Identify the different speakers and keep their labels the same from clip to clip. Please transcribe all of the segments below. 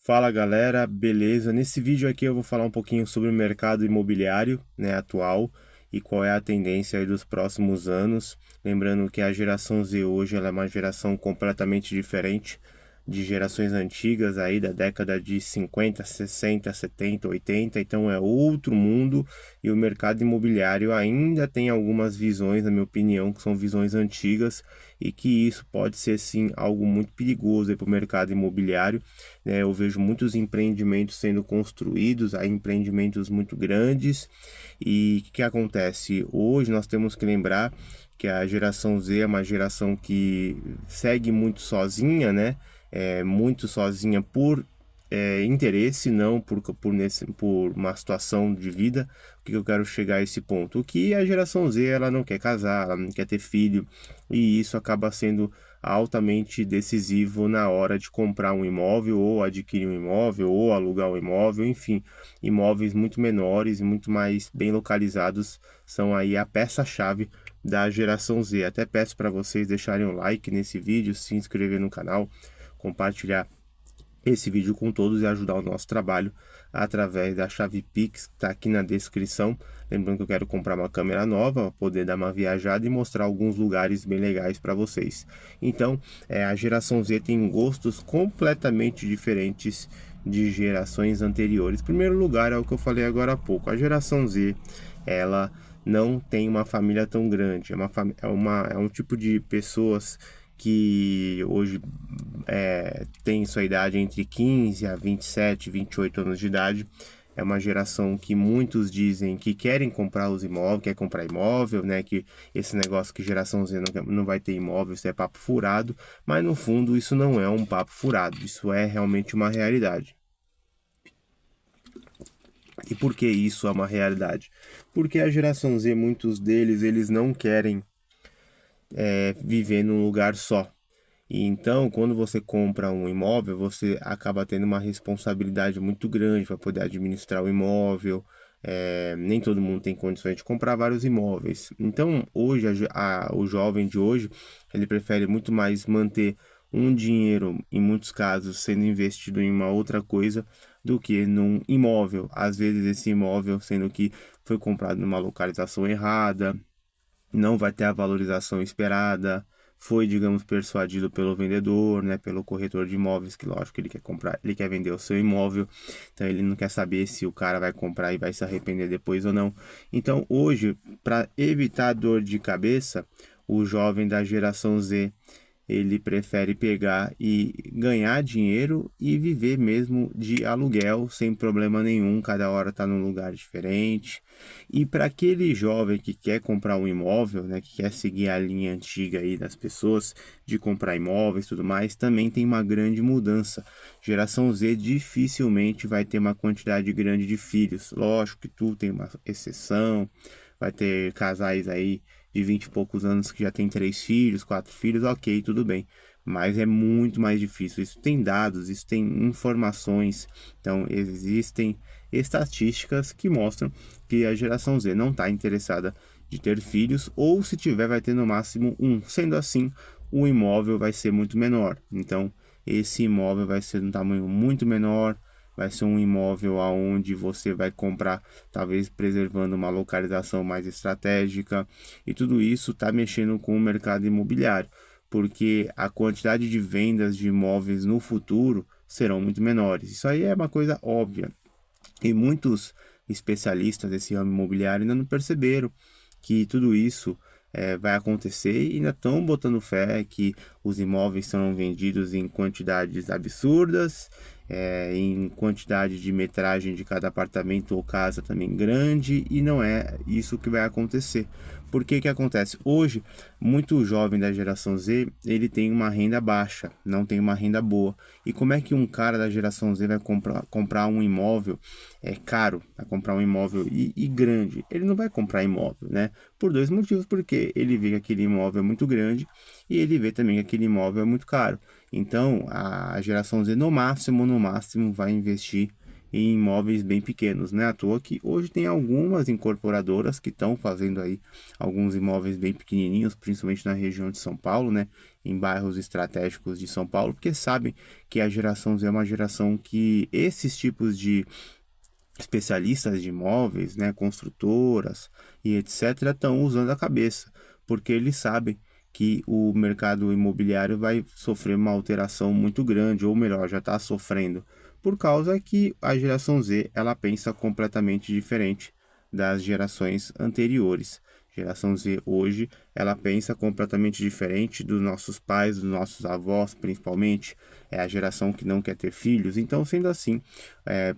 Speaker 1: Fala galera, beleza? Nesse vídeo aqui eu vou falar um pouquinho sobre o mercado imobiliário, né, atual e qual é a tendência aí dos próximos anos. Lembrando que a geração Z hoje ela é uma geração completamente diferente de gerações antigas aí da década de 50, 60, 70, 80, então é outro mundo e o mercado imobiliário ainda tem algumas visões, na minha opinião, que são visões antigas e que isso pode ser sim algo muito perigoso para o mercado imobiliário, né? Eu vejo muitos empreendimentos sendo construídos, aí empreendimentos muito grandes e o que acontece? Hoje nós temos que lembrar que a geração Z é uma geração que segue muito sozinha, né? Muito sozinha por interesse, não por uma situação de vida. O que eu quero chegar a esse ponto? O que a geração Z ela não quer casar, ela não quer ter filho, e isso acaba sendo altamente decisivo na hora de comprar um imóvel, ou adquirir um imóvel, ou alugar um imóvel, enfim, imóveis muito menores e muito mais bem localizados são aí a peça-chave da geração Z. Até peço para vocês deixarem um like nesse vídeo, se inscrever no canal, compartilhar esse vídeo com todos e ajudar o nosso trabalho através da chave Pix que está aqui na descrição. Lembrando que eu quero comprar uma câmera nova, poder dar uma viajada e mostrar alguns lugares bem legais para vocês. Então, a geração Z tem gostos completamente diferentes de gerações anteriores. Em primeiro lugar, é o que eu falei agora há pouco. A geração Z, ela não tem uma família tão grande. É um tipo de pessoas que hoje tem sua idade entre 15 a 27, 28 anos de idade. É uma geração que muitos dizem que querem comprar os imóveis, quer comprar imóvel, né? Que esse negócio que geração Z não vai ter imóvel, isso é papo furado. Mas no fundo isso não é um papo furado, isso é realmente uma realidade. E por que isso é uma realidade? Porque a geração Z, muitos deles, eles não querem viver num lugar só. E então, quando você compra um imóvel, você acaba tendo uma responsabilidade muito grande para poder administrar o imóvel. Nem todo mundo tem condições de comprar vários imóveis. Então, hoje, o jovem de hoje, ele prefere muito mais manter um dinheiro, em muitos casos, sendo investido em uma outra coisa do que num imóvel. Às vezes, esse imóvel, sendo que foi comprado numa localização errada, não vai ter a valorização esperada, foi, digamos, persuadido pelo vendedor, né, pelo corretor de imóveis, que lógico que ele quer comprar, ele quer vender o seu imóvel, então ele não quer saber se o cara vai comprar e vai se arrepender depois ou não. Então, hoje, para evitar dor de cabeça, o jovem da geração Z ele prefere pegar e ganhar dinheiro e viver mesmo de aluguel sem problema nenhum, cada hora está num lugar diferente. E para aquele jovem que quer comprar um imóvel, né, que quer seguir a linha antiga aí das pessoas de comprar imóveis e tudo mais, também tem uma grande mudança. Geração Z dificilmente vai ter uma quantidade grande de filhos. Lógico que tu tem uma exceção, vai ter casais aí de 20 e poucos anos que já tem 3 filhos, 4 filhos, ok, tudo bem. Mas é muito mais difícil. Isso tem dados, isso tem informações. Então, existem estatísticas que mostram que a geração Z não está interessada de ter filhos, ou se tiver, vai ter no máximo um. Sendo assim, o imóvel vai ser muito menor. Então, esse imóvel vai ser de um tamanho muito menor, vai ser um imóvel aonde você vai comprar, talvez preservando uma localização mais estratégica, e tudo isso está mexendo com o mercado imobiliário, porque a quantidade de vendas de imóveis no futuro serão muito menores. Isso aí é uma coisa óbvia. E muitos especialistas desse ramo imobiliário ainda não perceberam que tudo isso vai acontecer e ainda estão botando fé que os imóveis serão vendidos em quantidades absurdas, em quantidade de metragem de cada apartamento ou casa também grande, e não é isso que vai acontecer. Por que que acontece? Hoje, muito jovem da geração Z, ele tem uma renda baixa, não tem uma renda boa. E como é que um cara da geração Z vai comprar um imóvel caro, vai comprar um imóvel e grande? Ele não vai comprar imóvel, né? Por dois motivos, porque ele vê que aquele imóvel é muito grande e ele vê também que aquele imóvel é muito caro. Então, a geração Z no máximo vai investir em imóveis bem pequenos. Não é à toa que hoje tem algumas incorporadoras que estão fazendo aí alguns imóveis bem pequenininhos, principalmente na região de São Paulo, né? Em bairros estratégicos de São Paulo, porque sabem que a geração Z é uma geração que esses tipos de especialistas de imóveis, né, construtoras e etc., estão usando a cabeça, porque eles sabem que o mercado imobiliário vai sofrer uma alteração muito grande, ou melhor, já está sofrendo, por causa que a geração Z ela pensa completamente diferente das gerações anteriores. Geração Z hoje, ela pensa completamente diferente dos nossos pais, dos nossos avós, principalmente. É a geração que não quer ter filhos. Então, sendo assim,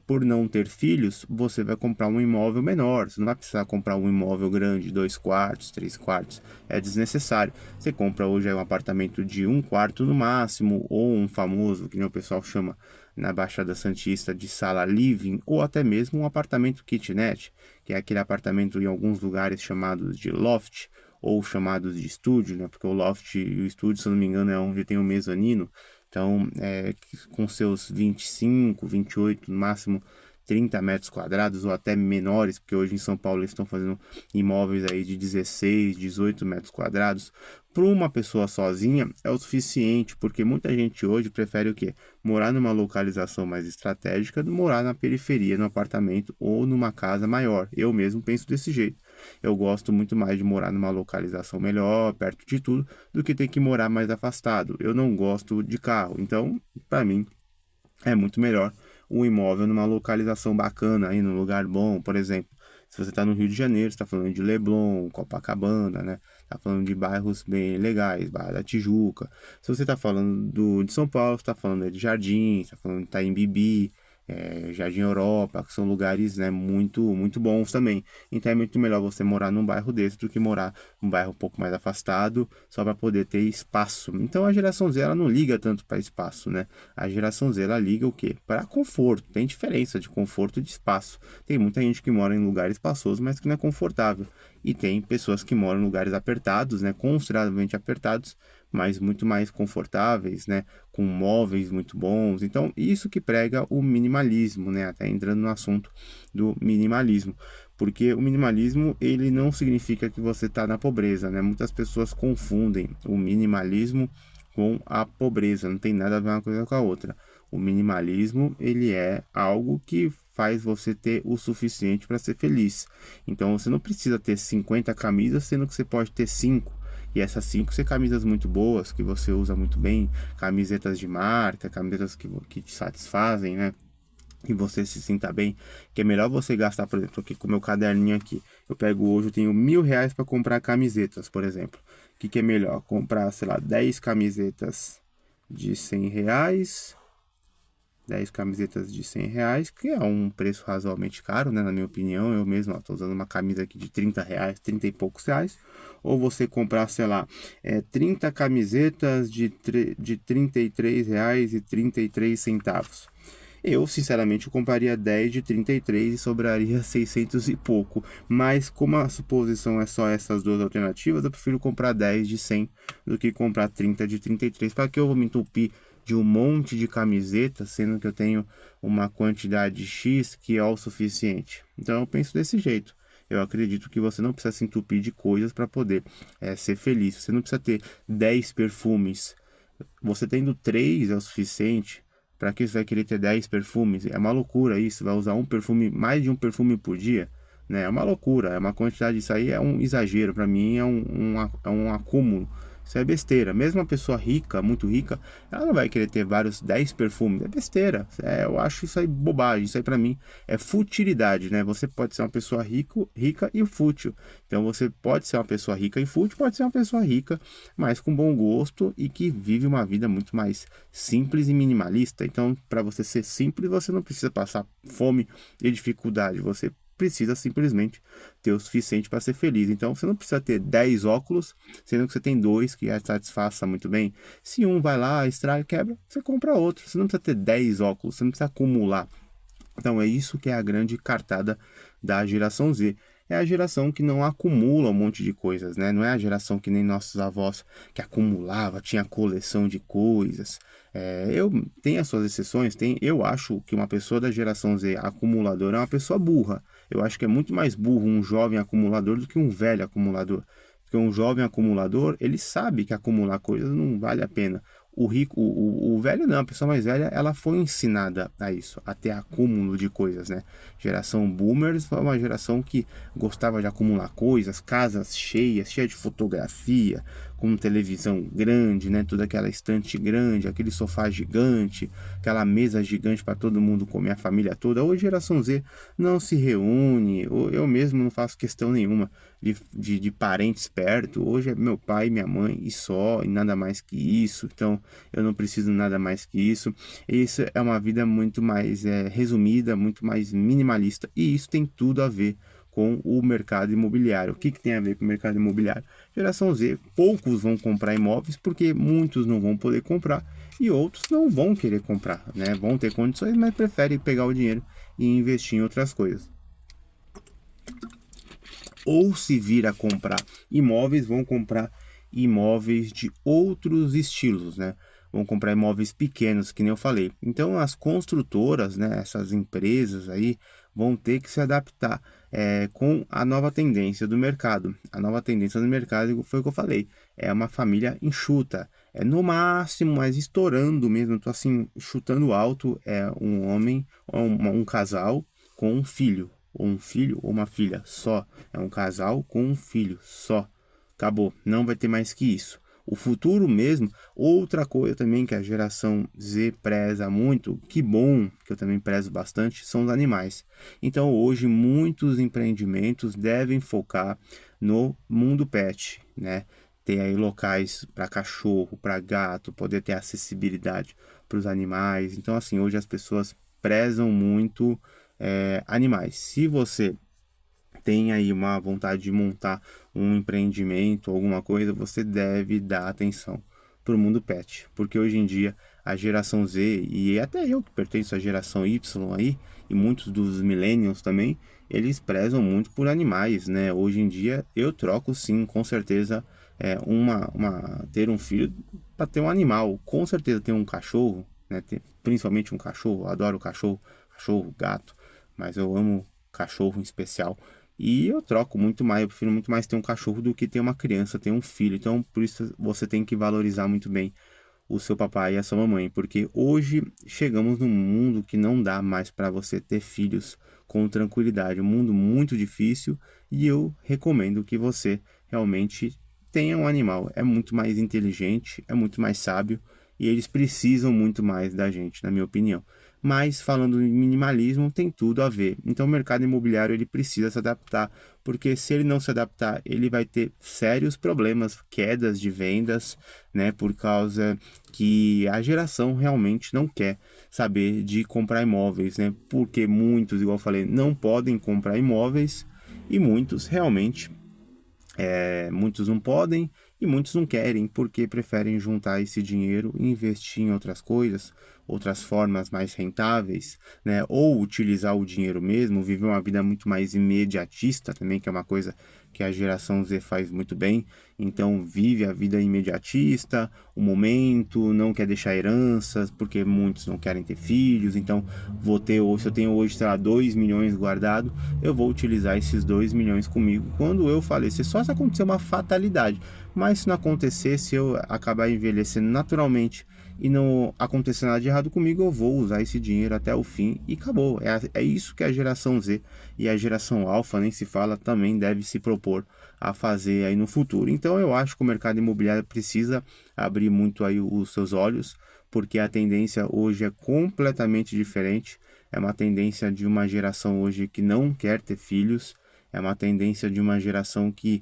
Speaker 1: por não ter filhos, você vai comprar um imóvel menor. Você não vai precisar comprar um imóvel grande, 2 quartos, 3 quartos. É desnecessário. Você compra hoje um apartamento de 1 quarto no máximo, ou um famoso, que nem o pessoal chama na Baixada Santista, de sala living, ou até mesmo um apartamento kitnet, que é aquele apartamento em alguns lugares chamados de loft, ou chamados de estúdio, né? Porque o loft e o estúdio, se eu não me engano, é onde tem o mezanino. Então, com seus 25, 28, no máximo 30 metros quadrados ou até menores, porque hoje em São Paulo eles estão fazendo imóveis aí de 16, 18 metros quadrados. Para uma pessoa sozinha é o suficiente, porque muita gente hoje prefere o quê? Morar numa localização mais estratégica do morar na periferia, no apartamento ou numa casa maior. Eu mesmo penso desse jeito. Eu gosto muito mais de morar numa localização melhor, perto de tudo, do que ter que morar mais afastado. Eu não gosto de carro, então, para mim, é muito melhor um imóvel numa localização bacana, aí num lugar bom. Por exemplo, se você está no Rio de Janeiro, está falando de Leblon, Copacabana, né? Está falando de bairros bem legais, Barra da Tijuca. Se você está falando de São Paulo, está falando de Jardim, está falando de Itaim Bibi, Jardim Europa, que são lugares, né, muito, muito bons também. Então é muito melhor você morar num bairro desse do que morar num bairro um pouco mais afastado, só para poder ter espaço. Então a geração Z ela não liga tanto para espaço, né? A geração Z ela liga o quê? Para conforto. Tem diferença de conforto e de espaço. Tem muita gente que mora em lugares espaçosos, mas que não é confortável. E tem pessoas que moram em lugares apertados, né, consideravelmente apertados, mas muito mais confortáveis, né, com móveis muito bons. Então, isso que prega o minimalismo, né, até entrando no assunto do minimalismo, porque o minimalismo ele não significa que você está na pobreza, né? Muitas pessoas confundem o minimalismo com a pobreza, não tem nada a ver uma coisa com a outra. O minimalismo ele é algo que faz você ter o suficiente para ser feliz. Então você não precisa ter 50 camisas, sendo que você pode ter 5. E essas 5 são camisas muito boas, que você usa muito bem, camisetas de marca, camisetas que te satisfazem, né? E você se sinta bem, que é melhor você gastar, por exemplo, aqui com o meu caderninho aqui. Eu pego hoje, eu tenho R$ 1.000 para comprar camisetas, por exemplo. O que é melhor? Comprar, sei lá, 10 camisetas de R$ 100, 10 camisetas de R$ 100, que é um preço razoavelmente caro, né? Na minha opinião, eu mesmo estou usando uma camisa aqui de R$ 30, 30 e poucos reais. Ou você comprar, sei lá, 30 camisetas de R$ 33,33. Eu, sinceramente, compraria 10 de 33 e sobraria 600 e pouco. Mas como a suposição é só essas duas alternativas, eu prefiro comprar 10 de 100 do que comprar 30 de 33. Para que eu vou me entupir de um monte de camisetas, sendo que eu tenho uma quantidade X que é o suficiente? Então eu penso desse jeito. Eu acredito que você não precisa se entupir de coisas para poder ser feliz. Você não precisa ter 10 perfumes. Você tendo 3 é o suficiente. Para que você vai querer ter 10 perfumes? É uma loucura isso. Vai usar um perfume, mais de um perfume por dia, né? É uma loucura. É uma quantidade. Isso aí é um exagero. Para mim é um acúmulo. Isso é besteira. Mesmo uma pessoa rica, muito rica, ela não vai querer ter vários 10 perfumes. É besteira. Eu acho isso aí bobagem. Isso aí para mim é futilidade, né? Você pode ser uma pessoa rica e fútil. Então você pode ser uma pessoa rica e fútil, pode ser uma pessoa rica, mas com bom gosto e que vive uma vida muito mais simples e minimalista. Então, para você ser simples, você não precisa passar fome e dificuldade. Você precisa simplesmente ter o suficiente para ser feliz. Então você não precisa ter 10 óculos, sendo que você tem 2 que já satisfaça muito bem. Se um vai lá, estraga, quebra, você compra outro. Você não precisa ter 10 óculos, você não precisa acumular. Então é isso que é a grande cartada da geração Z. é a geração que não acumula um monte de coisas, né? Não é a geração que nem nossos avós que acumulava, tinha coleção de coisas. Eu tenho as suas exceções, eu acho que uma pessoa da geração Z acumuladora é uma pessoa burra. Eu acho que é muito mais burro um jovem acumulador do que um velho acumulador. Porque um jovem acumulador, ele sabe que acumular coisas não vale a pena. O rico, o velho não, a pessoa mais velha, ela foi ensinada a isso, a ter acúmulo de coisas, né? Geração boomers foi uma geração que gostava de acumular coisas, casas cheias, cheia de fotografia, com televisão grande, né? Toda aquela estante grande, aquele sofá gigante, aquela mesa gigante para todo mundo comer, a família toda. Hoje, geração Z não se reúne, eu mesmo não faço questão nenhuma de parentes perto. Hoje é meu pai, minha mãe e só, e nada mais que isso. Então, eu não preciso nada mais que isso. Isso é uma vida muito mais resumida, muito mais minimalista, e isso tem tudo a ver com o mercado imobiliário. O que tem a ver com o mercado imobiliário? Geração Z, poucos vão comprar imóveis porque muitos não vão poder comprar e outros não vão querer comprar, né? Vão ter condições, mas preferem pegar o dinheiro e investir em outras coisas. Ou se vir a comprar imóveis, vão comprar imóveis de outros estilos, né? Vão comprar imóveis pequenos, que nem eu falei. Então, as construtoras, né, essas empresas aí, vão ter que se adaptar com a nova tendência do mercado. A nova tendência do mercado foi o que eu falei. É uma família enxuta. É no máximo, mas estourando mesmo. Tô assim, chutando alto. É um homem, um casal com um filho. Ou um filho ou uma filha só. É um casal com um filho só. Acabou. Não vai ter mais que isso. O futuro mesmo, outra coisa também que a geração Z preza muito, que bom, que eu também prezo bastante, são os animais. Então hoje muitos empreendimentos devem focar no mundo pet, né? Ter aí locais para cachorro, para gato, poder ter acessibilidade para os animais. Então assim, hoje as pessoas prezam muito animais. Se você tem aí uma vontade de montar um empreendimento, alguma coisa, você deve dar atenção para o mundo pet, porque hoje em dia a geração Z, e até eu que pertenço à geração Y aí, e muitos dos millennials também, eles prezam muito por animais, né? Hoje em dia eu troco sim, com certeza, ter um filho para ter um animal, com certeza ter um cachorro, né? Principalmente um cachorro, eu adoro cachorro, gato, mas eu amo cachorro em especial. E eu troco muito mais, eu prefiro muito mais ter um cachorro do que ter uma criança, ter um filho. Então, por isso você tem que valorizar muito bem o seu papai e a sua mamãe, porque hoje chegamos num mundo que não dá mais para você ter filhos com tranquilidade, um mundo muito difícil, e eu recomendo que você realmente tenha um animal. É muito mais inteligente, é muito mais sábio e eles precisam muito mais da gente, na minha opinião. Mas falando em minimalismo, tem tudo a ver. Então o mercado imobiliário ele precisa se adaptar, porque se ele não se adaptar, ele vai ter sérios problemas, quedas de vendas, né, por causa que a geração realmente não quer saber de comprar imóveis, né? Porque muitos, igual eu falei, não podem comprar imóveis e muitos realmente muitos não podem e muitos não querem porque preferem juntar esse dinheiro e investir em outras coisas, outras formas mais rentáveis, né? Ou utilizar o dinheiro mesmo, viver uma vida muito mais imediatista também, que é uma coisa que a geração Z faz muito bem. Então vive a vida imediatista, o momento, não quer deixar heranças, porque muitos não querem ter filhos. Então se eu tenho hoje, sei lá, 2 milhões guardado, eu vou utilizar esses 2 milhões comigo quando eu falecer. Só se acontecer uma fatalidade, mas se não acontecer, se eu acabar envelhecendo naturalmente e não acontecer nada de errado comigo, eu vou usar esse dinheiro até o fim e acabou. É isso que a geração Z e a geração Alpha, nem se fala, também deve se propor a fazer aí no futuro. Então eu acho que o mercado imobiliário precisa abrir muito aí os seus olhos, porque a tendência hoje é completamente diferente. É uma tendência de uma geração hoje que não quer ter filhos. É uma tendência de uma geração que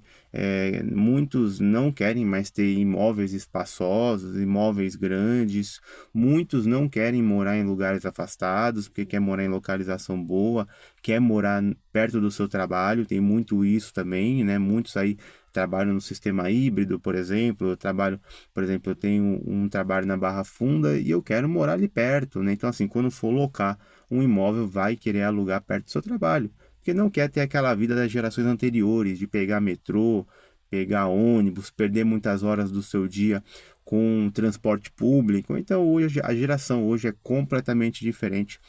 Speaker 1: muitos não querem mais ter imóveis espaçosos, imóveis grandes. Muitos não querem morar em lugares afastados, porque quer morar em localização boa, quer morar perto do seu trabalho. Tem muito isso também, né? Muitos aí trabalham no sistema híbrido, por exemplo. Eu tenho um trabalho na Barra Funda e eu quero morar ali perto, né? Então, assim, quando for locar um imóvel, vai querer alugar perto do seu trabalho. porque não quer ter aquela vida das gerações anteriores, de pegar metrô, pegar ônibus, perder muitas horas do seu dia com transporte público. Então hoje a geração hoje é completamente diferente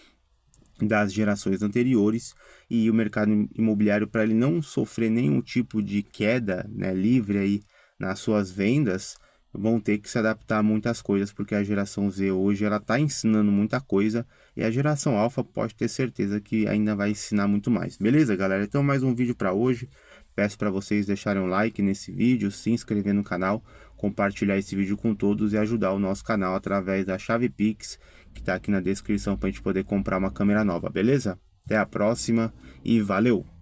Speaker 1: das gerações anteriores, e o mercado imobiliário, para ele não sofrer nenhum tipo de queda, né, livre aí nas suas vendas, vão ter que se adaptar a muitas coisas, porque a geração Z hoje ela está ensinando muita coisa, e a geração Alpha pode ter certeza que ainda vai ensinar muito mais. Beleza, galera? Então mais um vídeo para hoje. Peço para vocês deixarem um like nesse vídeo, se inscrever no canal, compartilhar esse vídeo com todos e ajudar o nosso canal através da chave Pix, que está aqui na descrição, para a gente poder comprar uma câmera nova, beleza? Até a próxima e valeu!